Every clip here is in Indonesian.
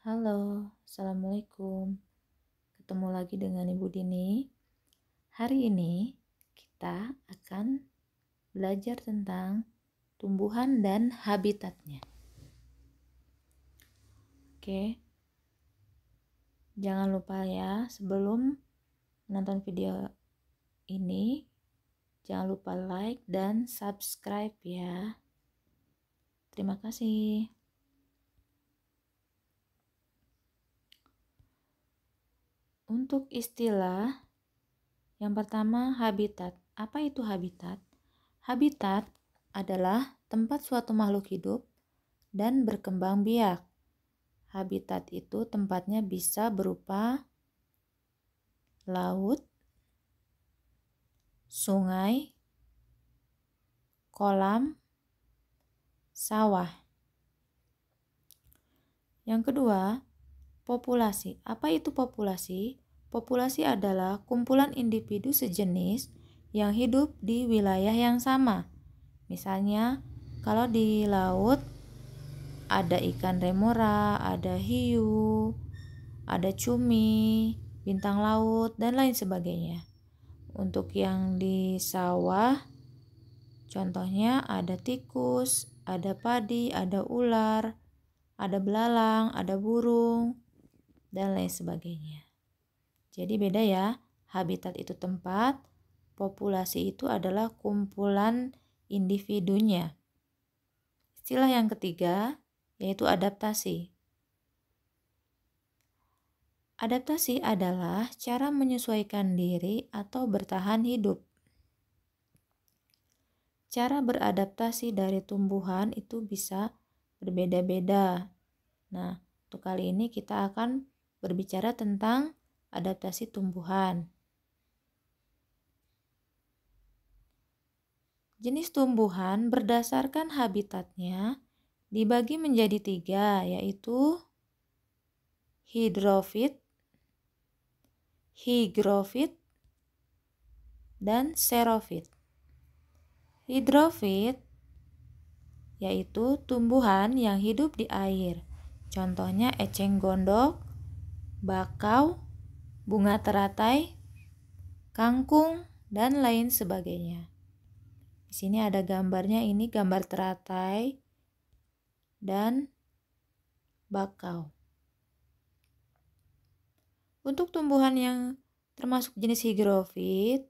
Halo, Assalamualaikum. Ketemu lagi dengan Ibu Dini. Hari ini kita akan belajar tentang tumbuhan dan habitatnya. Oke, jangan lupa ya, sebelum menonton video ini, jangan lupa like dan subscribe ya. Terima kasih. Untuk istilah, yang pertama habitat. Apa itu habitat? Habitat adalah tempat suatu makhluk hidup dan berkembang biak. Habitat itu tempatnya bisa berupa laut, sungai, kolam, sawah. Yang kedua, populasi. Apa itu populasi? Populasi adalah kumpulan individu sejenis yang hidup di wilayah yang sama. Misalnya, kalau di laut ada ikan remora, ada hiu, ada cumi, bintang laut, dan lain sebagainya. Untuk yang di sawah, contohnya ada tikus, ada padi, ada ular, ada belalang, ada burung, dan lain sebagainya. Jadi beda ya, habitat itu tempat, populasi itu adalah kumpulan individunya. Istilah yang ketiga yaitu adaptasi. Adaptasi adalah cara menyesuaikan diri atau bertahan hidup. Cara beradaptasi dari tumbuhan itu bisa berbeda-beda. Nah, untuk kali ini kita akan berbicara tentang adaptasi tumbuhan. Jenis tumbuhan berdasarkan habitatnya dibagi menjadi 3, yaitu hidrofit, higrofit, dan xerofit. Hidrofit yaitu tumbuhan yang hidup di air. Contohnya eceng gondok, bakau, bunga teratai, kangkung, dan lain sebagainya. Di sini ada gambarnya, ini gambar teratai dan bakau. Untuk tumbuhan yang termasuk jenis higrofit,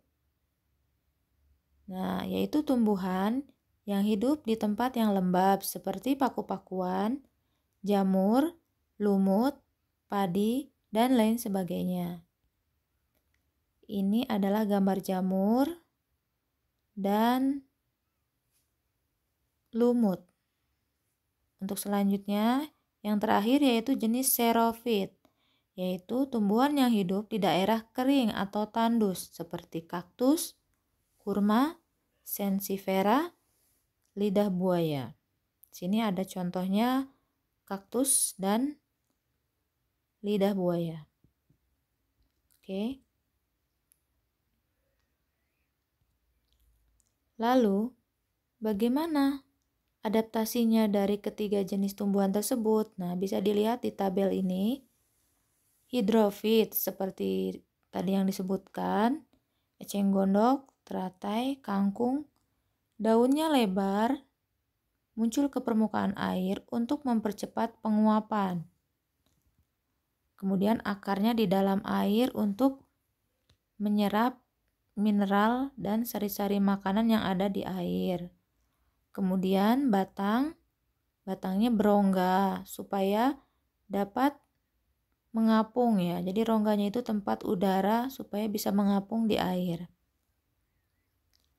yaitu tumbuhan yang hidup di tempat yang lembab seperti paku-pakuan, jamur, lumut, padi, dan lain sebagainya. Ini adalah gambar jamur dan lumut. Untuk selanjutnya, yang terakhir yaitu jenis xerofit, yaitu tumbuhan yang hidup di daerah kering atau tandus seperti kaktus, kurma, sansevieria, lidah buaya. Sini ada contohnya kaktus dan lidah buaya. Oke. Lalu, bagaimana adaptasinya dari ketiga jenis tumbuhan tersebut? Nah, bisa dilihat di tabel ini. Hidrofit seperti tadi yang disebutkan, eceng gondok, teratai, kangkung, daunnya lebar, muncul ke permukaan air untuk mempercepat penguapan. Kemudian akarnya di dalam air untuk menyerap mineral dan sari-sari makanan yang ada di air. Kemudian batangnya berongga supaya dapat mengapung ya. Jadi rongganya itu tempat udara supaya bisa mengapung di air.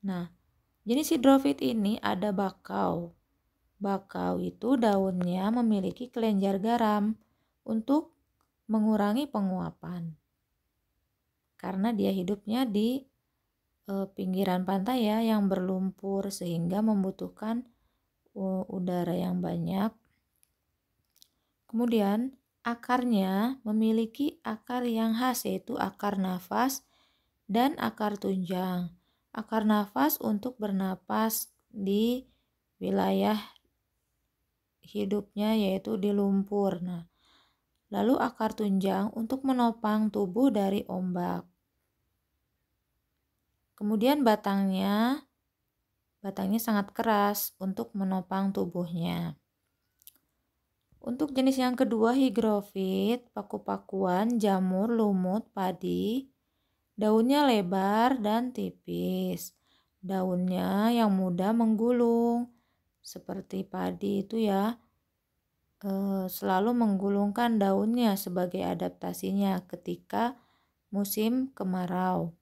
Nah, jenis hidrofit ini ada bakau. Bakau itu daunnya memiliki kelenjar garam untuk mengurangi penguapan. Karena dia hidupnya di pinggiran pantai ya yang berlumpur sehingga membutuhkan udara yang banyak. Kemudian akarnya memiliki akar yang khas yaitu akar nafas dan akar tunjang. Akar nafas untuk bernapas di wilayah hidupnya yaitu di lumpur. Nah, lalu akar tunjang untuk menopang tubuh dari ombak. Kemudian batangnya sangat keras untuk menopang tubuhnya. Untuk jenis yang kedua, higrofit, paku-pakuan, jamur, lumut, padi. Daunnya lebar dan tipis. Daunnya yang mudah menggulung. Seperti padi itu ya, selalu menggulungkan daunnya sebagai adaptasinya ketika musim kemarau.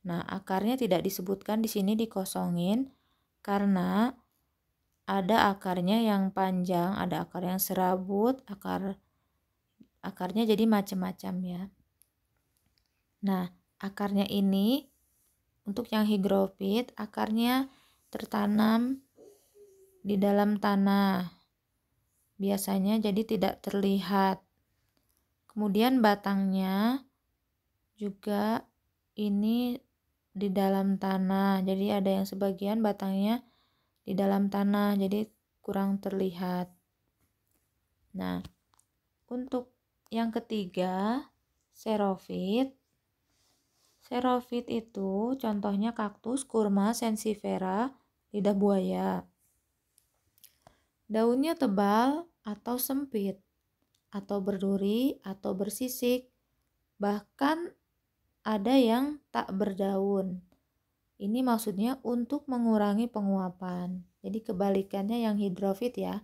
Nah, akarnya tidak disebutkan di sini, dikosongin karena ada akarnya yang panjang, ada akar yang serabut, akarnya jadi macam-macam ya. Nah, akarnya ini untuk yang higrofit, akarnya tertanam di dalam tanah. Biasanya jadi tidak terlihat. Kemudian batangnya juga ini di dalam tanah. Jadi ada yang sebagian batangnya di dalam tanah, jadi kurang terlihat. Nah, untuk yang ketiga, xerophyt. Xerophyt itu contohnya kaktus, kurma, sensifera, lidah buaya. Daunnya tebal atau sempit, atau berduri atau bersisik, bahkan ada yang tak berdaun. Ini maksudnya untuk mengurangi penguapan. Jadi kebalikannya yang hidrofit ya.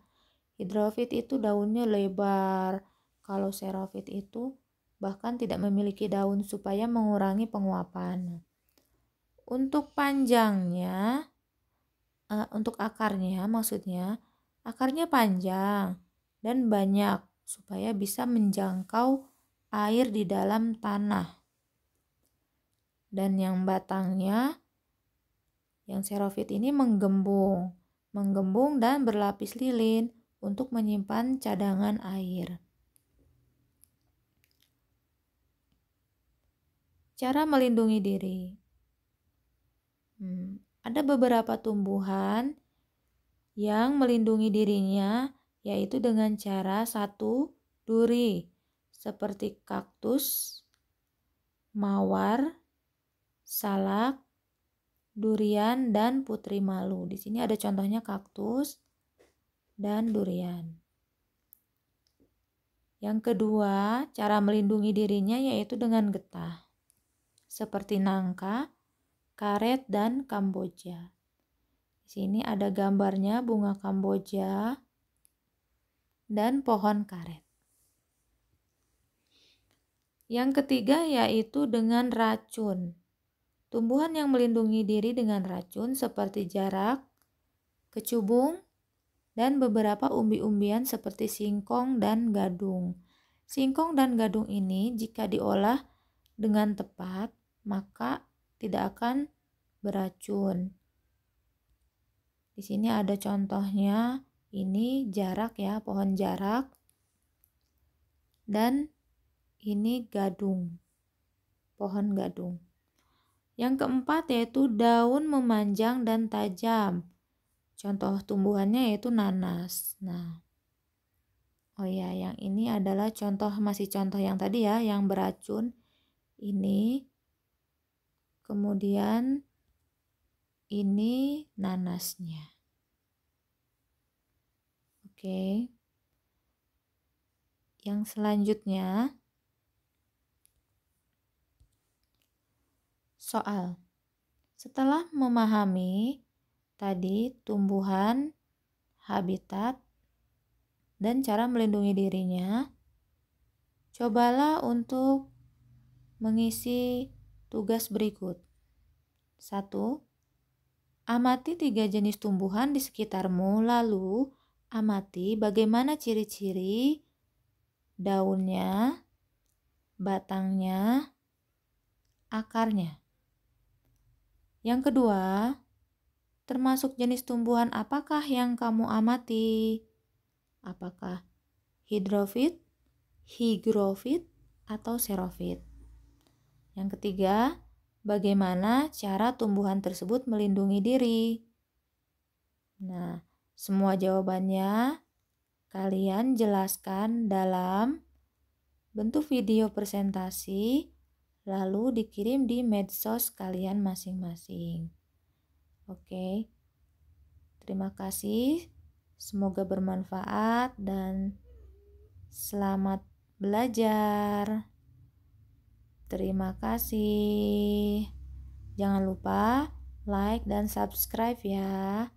Hidrofit itu daunnya lebar. Kalau xerophyt itu bahkan tidak memiliki daun supaya mengurangi penguapan. Untuk panjangnya, untuk akarnya maksudnya, akarnya panjang dan banyak supaya bisa menjangkau air di dalam tanah. Dan yang batangnya, yang xerophyt ini menggembung dan berlapis lilin untuk menyimpan cadangan air. Cara melindungi diri. Ada beberapa tumbuhan yang melindungi dirinya, yaitu dengan cara satu, duri, seperti kaktus, mawar, salak, durian, dan putri malu. Di sini ada contohnya kaktus dan durian. Yang kedua, cara melindungi dirinya yaitu dengan getah, seperti nangka, karet, dan kamboja. Di sini ada gambarnya bunga kamboja dan pohon karet. Yang ketiga yaitu dengan racun. Tumbuhan yang melindungi diri dengan racun seperti jarak, kecubung, dan beberapa umbi-umbian seperti singkong dan gadung. Singkong dan gadung ini jika diolah dengan tepat, maka tidak akan beracun. Di sini ada contohnya, ini jarak ya, pohon jarak. Dan ini gadung, pohon gadung. Yang keempat yaitu daun memanjang dan tajam. Contoh tumbuhannya yaitu nanas. Nah, yang ini adalah masih contoh yang tadi ya, yang beracun. Ini, kemudian ini nanasnya. Oke. Yang selanjutnya, soal. Setelah memahami tadi tumbuhan, habitat, dan cara melindungi dirinya, cobalah untuk mengisi tugas berikut. 1. Amati 3 jenis tumbuhan di sekitarmu, lalu amati bagaimana ciri-ciri daunnya, batangnya, akarnya. Yang kedua, termasuk jenis tumbuhan apakah yang kamu amati? Apakah hidrofit, higrofit, atau xerophyt? Yang ketiga, bagaimana cara tumbuhan tersebut melindungi diri? Nah, semua jawabannya kalian jelaskan dalam bentuk video presentasi, lalu dikirim di medsos kalian masing-masing. Oke, terima kasih. Semoga bermanfaat dan selamat belajar. Terima kasih. Jangan lupa like dan subscribe ya.